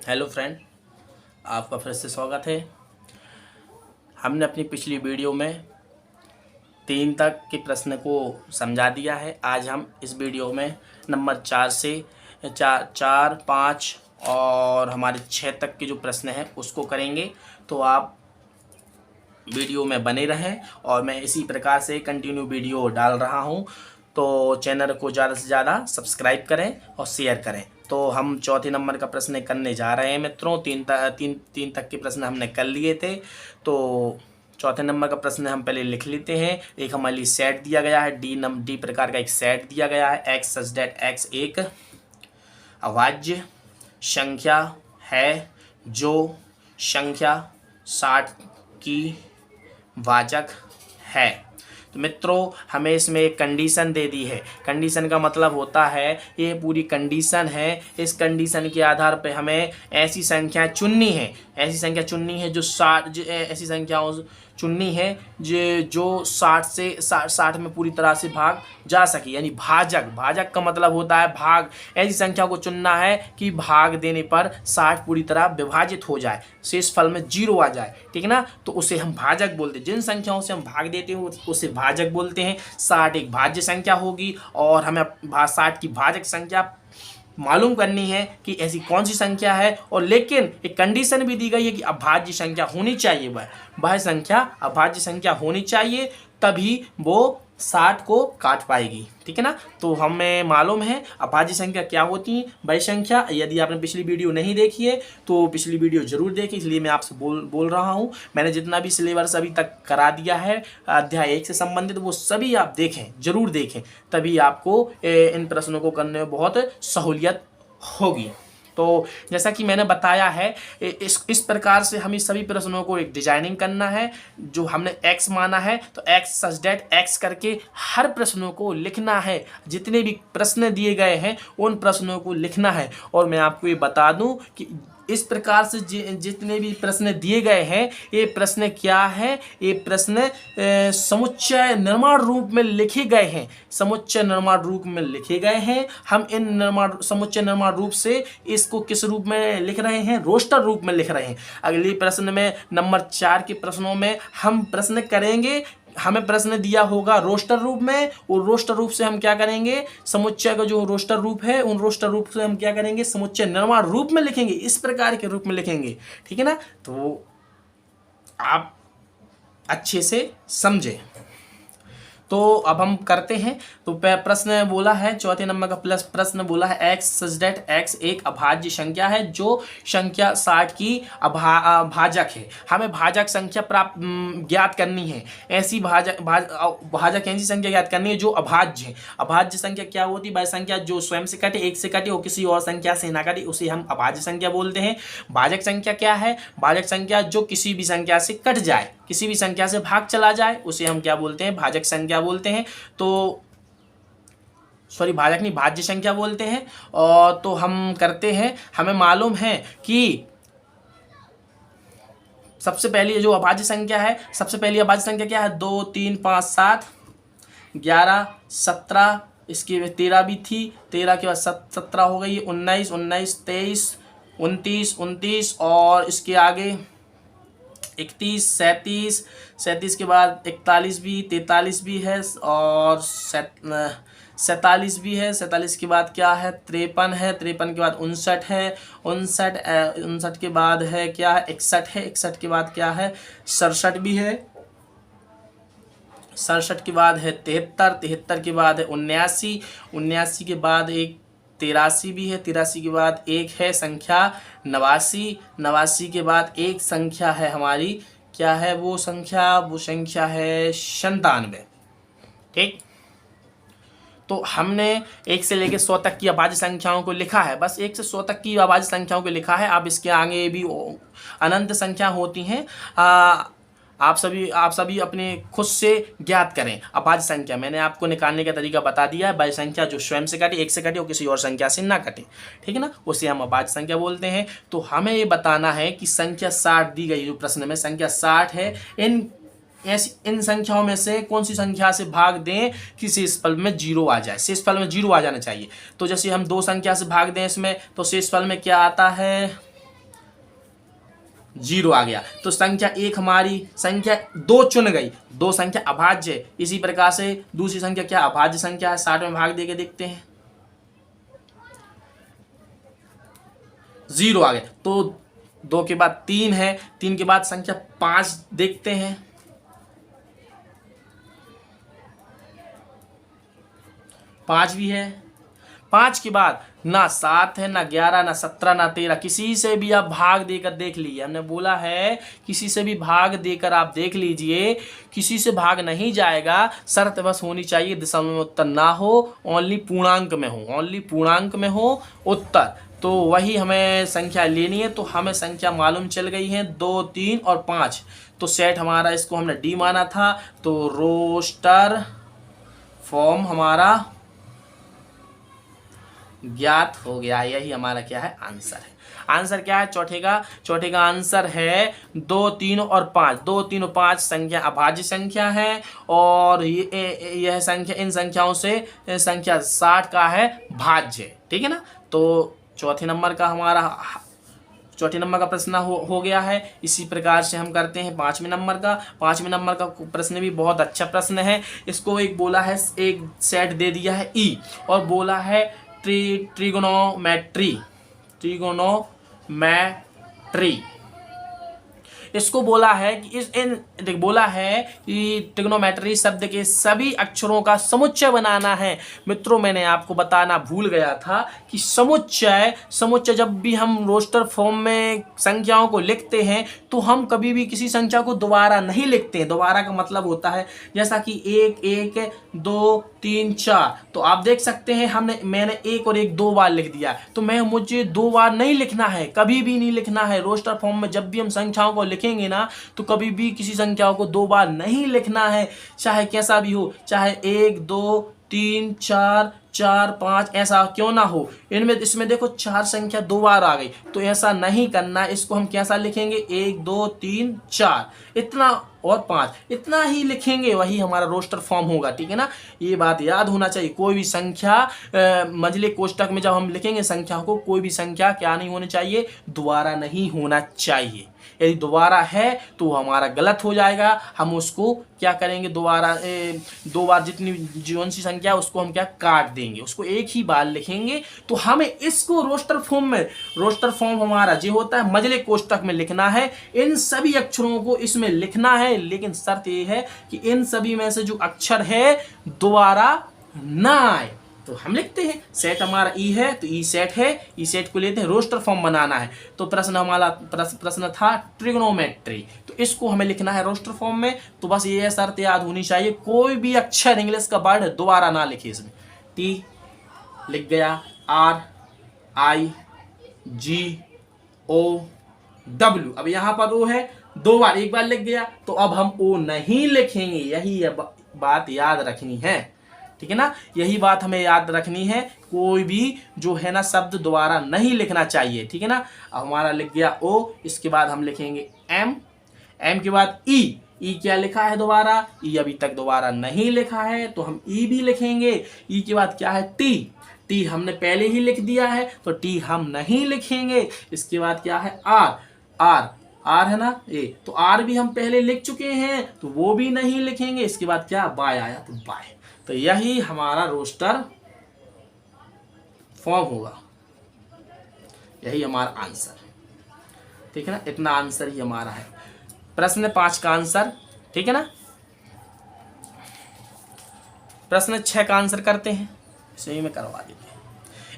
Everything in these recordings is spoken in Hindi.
हेलो फ्रेंड, आपका फिर से स्वागत है। हमने अपनी पिछली वीडियो में 3 तक के प्रश्न को समझा दिया है। आज हम इस वीडियो में नंबर 4 से 5 और हमारे 6 तक के जो प्रश्न हैं उसको करेंगे। तो आप वीडियो में बने रहें और मैं इसी प्रकार से कंटिन्यू वीडियो डाल रहा हूं। तो चैनल को ज़्यादा से ज़्यादा सब्सक्राइब करें और शेयर करें। तो हम चौथे नंबर का प्रश्न करने जा रहे हैं मित्रों। तीन तक के प्रश्न हमने कर लिए थे। तो चौथे नंबर का प्रश्न हम पहले लिख लेते हैं। एक हमारे लिए सेट दिया गया है, डी प्रकार का एक सेट दिया गया है। एक्स सच दैट एक्स एक अभाज्य संख्या है जो संख्या 60 की भाजक है। तो मित्रों, हमें इसमें एक कंडीशन दे दी है। कंडीशन का मतलब होता है ये पूरी कंडीशन है। इस कंडीशन के आधार पर हमें ऐसी संख्या चुननी है, जो 60 ऐसी संख्याओं चुननी है जो 60 में पूरी तरह से भाग जा सके, यानी भाजक का मतलब होता है भाग। ऐसी संख्या को चुनना है कि भाग देने पर 60 पूरी तरह विभाजित हो जाए, शेष फल में 0 आ जाए, ठीक है ना। तो उसे हम भाजक बोलते हैं। जिन संख्याओं से हम भाग देते हैं उसे भाजक बोलते हैं। 60 एक भाज्य संख्या होगी और हमें 60 की भाजक संख्या मालूम करनी है कि ऐसी कौन सी संख्या है। और लेकिन एक कंडीशन भी दी गई है कि अभाज्य संख्या होनी चाहिए, वह संख्या अभाज्य संख्या होनी चाहिए, तभी वो 60 को काट पाएगी, ठीक है ना। तो हमें मालूम है अभाज्य संख्या क्या होती है, वह संख्या। यदि आपने पिछली वीडियो नहीं देखी है तो पिछली वीडियो जरूर देखें, इसलिए मैं आपसे बोल रहा हूँ। मैंने जितना भी सिलेबस अभी तक करा दिया है अध्याय 1 से संबंधित, वो सभी आप देखें, जरूर देखें, तभी आपको इन प्रश्नों को करने में बहुत सहूलियत होगी। तो जैसा कि मैंने बताया है, इस प्रकार से हमें सभी प्रश्नों को एक डिजाइनिंग करना है। जो हमने x माना है तो x सच दैट x करके हर प्रश्नों को लिखना है। जितने भी प्रश्न दिए गए हैं उन प्रश्नों को लिखना है। और मैं आपको ये बता दूं कि इस प्रकार से जितने भी प्रश्न दिए गए हैं, ये प्रश्न क्या है, ये प्रश्न समुच्चय निर्माण रूप में लिखे गए हैं। समुच्चय निर्माण रूप में लिखे गए हैं। हम इन समुच्चय निर्माण रूप से इसको किस रूप में लिख रहे हैं, रोस्टर रूप में लिख रहे हैं। अगले प्रश्न में नंबर 4 के प्रश्नों में हम प्रश्न करेंगे। हमें प्रश्न दिया होगा रोस्टर रूप में, और रोस्टर रूप से हम क्या करेंगे, समुच्चय का जो रोस्टर रूप है उन रोस्टर रूप से हम क्या करेंगे, समुच्चय निर्माण रूप में लिखेंगे, इस प्रकार के रूप में लिखेंगे, ठीक है ना। तो आप अच्छे से समझें। तो अब हम करते हैं। तो प्रश्न बोला है, चौथे नंबर का प्रश्न बोला है एक्स सच दैट एक्स एक अभाज्य संख्या है जो संख्या 60 की भाजक है। हमें भाजक संख्या ज्ञात करनी है। ऐसी भाजक ऐसी संख्या ज्ञात करनी है जो अभाज्य है। अभाज्य संख्या क्या होती है, वह संख्या जो स्वयं से कटे, एक से कटे और किसी और संख्या से ना कटे, उसे हम अभाज्य संख्या बोलते हैं। भाजक संख्या क्या है, भाजक संख्या जो किसी भी संख्या से कट जाए, किसी भी संख्या से भाग चला जाए, उसे हम क्या बोलते हैं, भाजक संख्या बोलते हैं। तो सॉरी, भाजक नहीं, भाज्य संख्या बोलते हैं। और तो हम करते हैं, हमें मालूम है कि सबसे पहली जो अभाज्य संख्या है, सबसे पहली अभाज्य संख्या क्या है, 2 3 5 7 11 17, इसकी 13 भी थी, 13 के बाद 17 हो गई, 19 19 23 29 और इसके आगे 31 37 के बाद 41 भी, 43 भी है और 47 भी है। 47 के बाद क्या है, 53 है। 53 के बाद 59 है। 59 के बाद है क्या है, 61 है। 61 के बाद क्या है, 67 भी है। 67 के बाद है 73। 73 के बाद है 79। 79 के बाद एक 83 भी है। 83 के बाद एक है संख्या 89। 89 के बाद एक संख्या है हमारी, क्या है वो संख्या है 97, ठीक। तो हमने 1 से लेकर 100 तक की अभाज्य संख्याओं को लिखा है। बस 1 से 100 तक की अभाज्य संख्याओं को लिखा है। अब इसके आगे भी अनंत संख्या होती हैं। आप सभी अपने खुद से ज्ञात करें अभाज्य संख्या। मैंने आपको निकालने का तरीका बता दिया है। वह संख्या जो स्वयं से कटे, एक से कटे और किसी और संख्या से ना कटे, ठीक है ना, उसे हम अभाज्य संख्या बोलते हैं। तो हमें ये बताना है कि संख्या 60 दी गई, जो प्रश्न में संख्या 60 है, इन संख्याओं में से कौन सी संख्या से भाग दें कि शेषफल में 0 आ जाए। शेषफल में 0 आ जाना चाहिए। तो जैसे हम 2 संख्या से भाग दें इसमें, तो शेषफल में क्या आता है, जीरो आ गया। तो संख्या एक हमारी संख्या दो चुन गई, दो संख्या अभाज्य है। इसी प्रकार से दूसरी संख्या क्या अभाज्य संख्या है, 60 में भाग देके देखते हैं, जीरो आ गया। तो दो के बाद तीन है, तीन के बाद संख्या पांच देखते हैं, पांच भी है। पांच के बाद ना 7 है, ना 11, ना 17, ना 13, किसी से भी आप भाग देकर देख लीजिए। हमने बोला है किसी से भी भाग देकर आप देख लीजिए, किसी से भाग नहीं जाएगा, शर्त बस होनी चाहिए दशमलव में उत्तर ना हो, ओनली पूर्णांक में हो, ओनली पूर्णांक में हो उत्तर। तो वही हमें संख्या लेनी है। तो हमें संख्या मालूम चल गई है 2, 3 और 5। तो सेट हमारा, इसको हमने डी माना था, तो रोस्टर फॉर्म हमारा ज्ञात हो गया। यही हमारा क्या है आंसर है। आंसर क्या है चौथे का आंसर है 2, 3 और 5। 2, 3 और 5 संख्या अभाज्य संख्या है, और यह संख्या इन संख्याओं से संख्या 60 का है भाज्य, ठीक है ना। तो चौथे नंबर का प्रश्न हो गया है। इसी प्रकार से हम करते हैं पांचवें नंबर का प्रश्न भी बहुत अच्छा प्रश्न है। इसको एक बोला है, एक सेट दे दिया है ई, और बोला है ट्रिगोनोमेट्री। इसको बोला है कि बोला है कि ट्रिग्नोमेट्री शब्द के सभी अक्षरों का समुच्चय बनाना है। मित्रों, मैंने आपको बताना भूल गया था कि समुच्चय जब भी हम रोस्टर फॉर्म में संख्याओं को लिखते हैं तो हम कभी भी किसी संख्या को दोबारा नहीं लिखते हैं। दोबारा का मतलब होता है जैसा कि 1, 1, 2, 3, 4। तो आप देख सकते हैं मैंने 1 और 1 2 बार लिख दिया, तो मुझे 2 बार नहीं लिखना है, कभी भी नहीं लिखना है। रोस्टर फॉर्म में जब भी हम संख्याओं को लिखेंगे ना, तो कभी भी किसी संख्याओं को 2 बार नहीं लिखना है, चाहे कैसा भी हो, चाहे 1, 2, 3, 4, 5 ऐसा क्यों ना हो। इसमें देखो 4 संख्या 2 बार आ गई, तो ऐसा नहीं करना। इसको हम कैसा लिखेंगे, 1, 2, 3, 4 इतना और 5 इतना ही लिखेंगे, वही हमारा रोस्टर फॉर्म होगा, ठीक है ना। ये बात याद होना चाहिए। कोई भी संख्या मंझले कोष्टक में जब हम लिखेंगे संख्याओं को, कोई भी संख्या क्या नहीं होनी चाहिए, दोबारा नहीं होना चाहिए। यदि दोबारा है तो हमारा गलत हो जाएगा। हम उसको क्या करेंगे, दोबारा 2 बार जितनी जीवन सी संख्या उसको हम क्या काट देंगे, उसको एक ही बार लिखेंगे। तो हमें इसको रोस्टर फॉर्म हमारा जो होता है मंझले कोष्टक में लिखना है। इन सभी अक्षरों को इसमें लिखना है, लेकिन शर्त ये है कि इन सभी में से जो अक्षर है दोबारा ना आए। तो हम लिखते हैं सेट हमारा ई है, तो ई सेट है, ई सेट को लेते हैं, रोस्टर फॉर्म बनाना है। तो प्रश्न था ट्रिग्नोमेट्री, तो इसको हमें लिखना है रोस्टर फॉर्म में। तो बस ये शर्त याद होनी चाहिए, कोई भी अक्षर इंग्लिश का वर्ड दोबारा ना लिखे। इसमें टी लिख गया, are, I, ji, O, W. अब यहाँ पर ओ है, 2 बार, एक बार लिख गया, तो अब हम ओ नहीं लिखेंगे। यही बात याद रखनी है, ठीक है ना। यही बात हमें याद रखनी है, कोई भी जो है ना शब्द दोबारा नहीं लिखना चाहिए, ठीक है ना। अब हमारा लिख गया ओ, इसके बाद हम लिखेंगे एम, एम के बाद ई। ई क्या लिखा है दोबारा, ई अभी तक दोबारा नहीं लिखा है, तो हम ई भी लिखेंगे। ई के बाद क्या है टी, टी हमने पहले ही लिख दिया है, तो टी हम नहीं लिखेंगे। इसके बाद क्या है आर, आर है ना ए, तो आर भी हम पहले लिख चुके हैं, तो वो भी नहीं लिखेंगे। इसके बाद क्या बाय आया, तो बाय। तो यही हमारा रोस्टर फॉर्म होगा, यही हमारा आंसर है, ठीक है ना। इतना आंसर ही हमारा है प्रश्न 5 का आंसर, ठीक है ना। प्रश्न 6 का आंसर करते हैं, इसे में करवा देते हैं।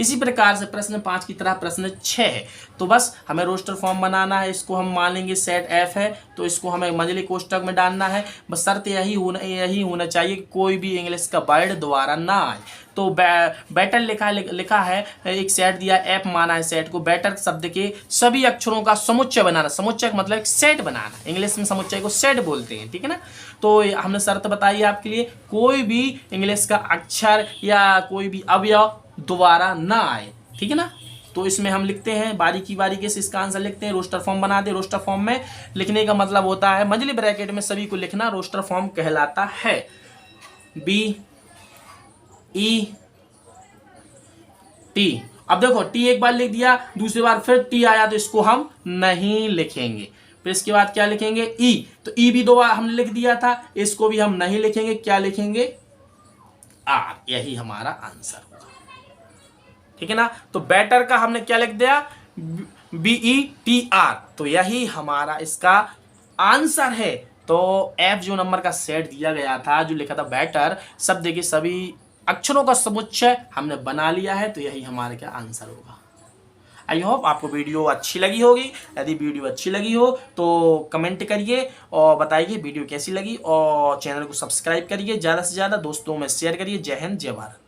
इसी प्रकार से प्रश्न 5 की तरह प्रश्न 6 है। तो बस हमें रोस्टर फॉर्म बनाना है। इसको हम मान लेंगे सेट एफ है, तो इसको हमें मंझले कोष्टक में डालना है। बस शर्त यही होना चाहिए कि कोई भी इंग्लिश का वर्ड दोबारा ना आए। तो बैटर लिखा है, एक सेट दिया, एफ माना है सेट को। बैटर शब्द के सभी अक्षरों का समुच्चय बनाना, समुच्चय का मतलब एक सेट बनाना, इंग्लिश में समुच्चय को सेट बोलते हैं, ठीक है ना। तो हमने शर्त बताई है आपके लिए, कोई भी इंग्लिश का अक्षर या कोई भी अवयव दोबारा ना आए, ठीक है ना। तो इसमें हम लिखते हैं बारीकी से इसका आंसर लिखते हैं, रोस्टर फॉर्म बना दे। रोस्टर फॉर्म में लिखने का मतलब होता है मंझले ब्रैकेट में सभी को लिखना, रोस्टर फॉर्म कहलाता है। B E T. अब देखो टी एक बार लिख दिया, दूसरी बार फिर टी आया, तो इसको हम नहीं लिखेंगे। फिर इसके बाद क्या लिखेंगे ई, तो ई भी 2 बार हमने लिख दिया था, इसको भी हम नहीं लिखेंगे, क्या लिखेंगे आर, यही हमारा आंसर होगा। ठीक है ना। तो बेटर का हमने क्या लिख दिया BETR, तो यही हमारा इसका आंसर है। तो एफ जो नंबर का सेट दिया गया था, जो लिखा था बेटर, सब देखिए सभी अक्षरों का समुच्चय हमने बना लिया है, तो यही हमारे क्या आंसर होगा। आई होप आपको वीडियो अच्छी लगी होगी। यदि वीडियो अच्छी लगी हो तो कमेंट करिए और बताइए वीडियो कैसी लगी, और चैनल को सब्सक्राइब करिए, ज़्यादा से ज़्यादा दोस्तों में शेयर करिए। जय हिंद, जय भारत।